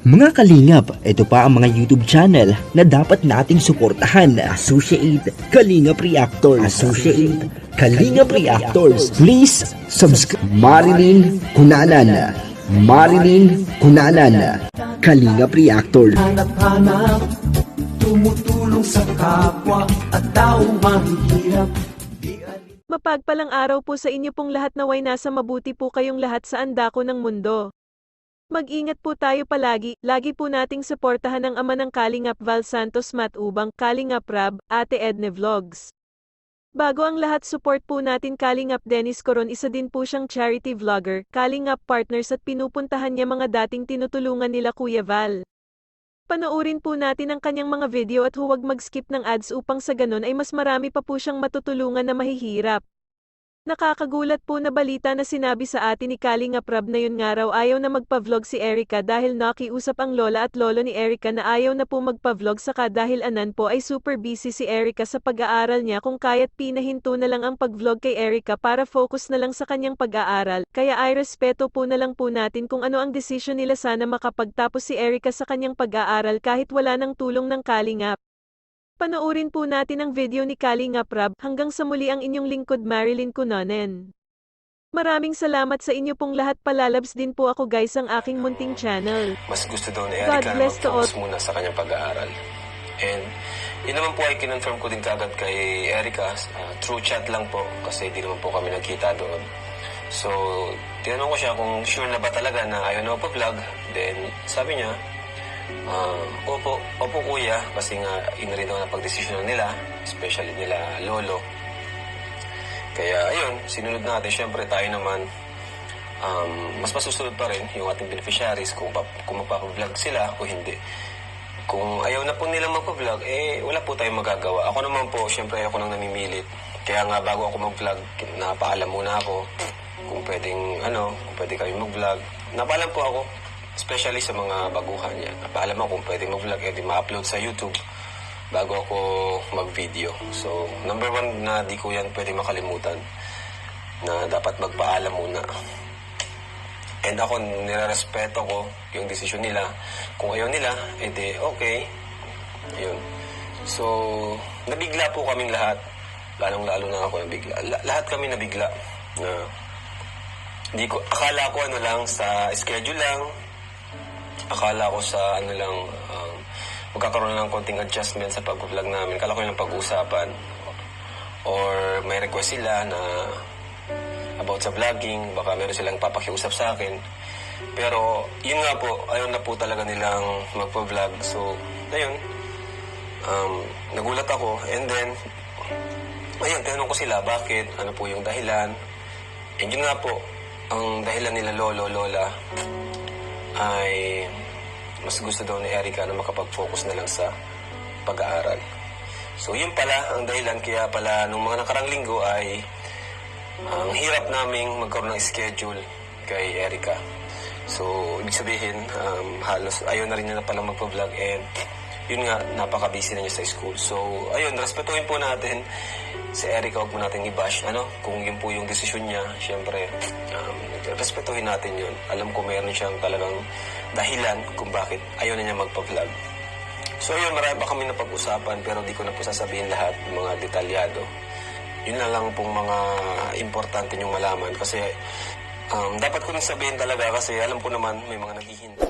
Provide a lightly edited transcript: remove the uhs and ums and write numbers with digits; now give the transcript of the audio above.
Mga kalingap, ito pa ang mga YouTube channel na dapat nating suportahan. Associate Kalingap Reactors. Associate Kalingap Reactors. Please subscribe. Marilyn Cunanan. Marilyn Cunanan. Kalingap Reactors. Hanap-hanap, tumutulong sa kapwa at taong mahihirap. Mapagpalang araw po sa inyo pong lahat, naway nasa mabuti po kayong lahat sa andako ng mundo. Mag-ingat po tayo palagi, lagi po nating suportahan ang ama ng Kalingap Val Santos Matubang, Kalingap Rab, Ate Edne Vlogs. Bago ang lahat, support po natin Kalingap Dennis Coron, isa din po siyang charity vlogger, Kalingap Partners at pinupuntahan niya mga dating tinutulungan nila Kuya Val. Panoorin po natin ang kanyang mga video at huwag mag-skip ng ads upang sa ganun ay mas marami pa po siyang matutulungan na mahihirap. Nakakagulat po na balita na sinabi sa atin ni Kalingap Rab na yun nga raw ayaw na magpa-vlog si Erica dahil nakiusap ang lola at lolo ni Erica na ayaw na po magpa-vlog, saka dahil anan po ay super busy si Erica sa pag-aaral niya, kung kaya't pinahinto na lang ang pag-vlog kay Erica para focus na lang sa kanyang pag-aaral, kaya ay respeto po na lang po natin kung ano ang desisyon nila. Sana makapagtapos si Erica sa kanyang pag-aaral kahit wala ng tulong ng Kalingap. Panoorin po natin ang video ni Kalingap Rab. Hanggang sa muli, ang inyong lingkod Marilyn Cunanan. Maraming salamat sa inyo pong lahat. Palalabs din po ako guys ang aking munting channel. Mas gusto daw ni God Erica na bless to all. mag-focus muna sa kanyang pag-aaral. And yun naman po ay kinonfirm ko din kagad kay Erica, through chat lang po kasi di naman po kami nagkita doon. So, tinanong ko siya kung sure na ba talaga na ayaw na pa-vlog. Then, sabi niya, opo kuya, kasi nga yun rin daw na pagdesisyon nila, especially nila lolo. Kaya ayun, sinunod natin. Syempre tayo naman, mas masusunod pa rin yung ating beneficiaries kung magpapa-vlog sila o hindi. Kung ayaw na po nilang magpa-vlog, wala po tayong magagawa. Ako naman po, syempre ako nang namimilit. Kaya nga bago ako mag-vlog, napaalam muna ako kung pwedeng kung pwede kami mag-vlog. Napaalam po ako, especially sa mga baguhan yan. Napaalam ako kung pwede mag-vlog, ma-upload sa YouTube bago ako mag-video. So, number one na di ko yan pwede makalimutan na dapat magpaalam muna. And ako, nirerespeto ko yung desisyon nila. Kung ayaw nila, okay. Ayun. So, nabigla po kaming lahat. Lalong-lalo na ako nabigla. Lahat kami nabigla. Akala ko lang, sa schedule lang. Akala ko sa magkakaroon ng konting adjustment sa pag-vlog namin. Akala ko yung pag-uusapan. Or may request sila na about sa vlogging, baka meron silang papakiusap sa akin. Pero, yun nga po, ayaw na po talaga nilang magpa-vlog. So, ayun, nagulat ako. And then, ayun, tinanong ko sila, bakit? Ano po yung dahilan? And yun nga po, ang dahilan nila lola, ay mas gusto daw ni Erica na makapag-focus na lang sa pag-aaral. So, yun pala ang dahilan. Kaya pala, nung mga nakarang linggo ay ang hirap naming magkaroon ng schedule kay Erica. So, ibig sabihin, halos ayaw na rin niya na palang magpa-vlog, and yun nga, napaka-busy na niya sa school. So, ayun, respetuhin po natin si Erica, huwag po natin i-bash. Kung yun po yung desisyon niya, syempre, respetuhin natin yun. Alam ko meron siyang talagang dahilan kung bakit ayaw na niya magpa-vlog. So, ayun, marami pa kami napag-usapan, pero di ko na po sasabihin lahat, mga detalyado. Yun na lang pong mga importante niyong malaman kasi dapat ko nang sabihin talaga kasi alam ko naman may mga naghihintay.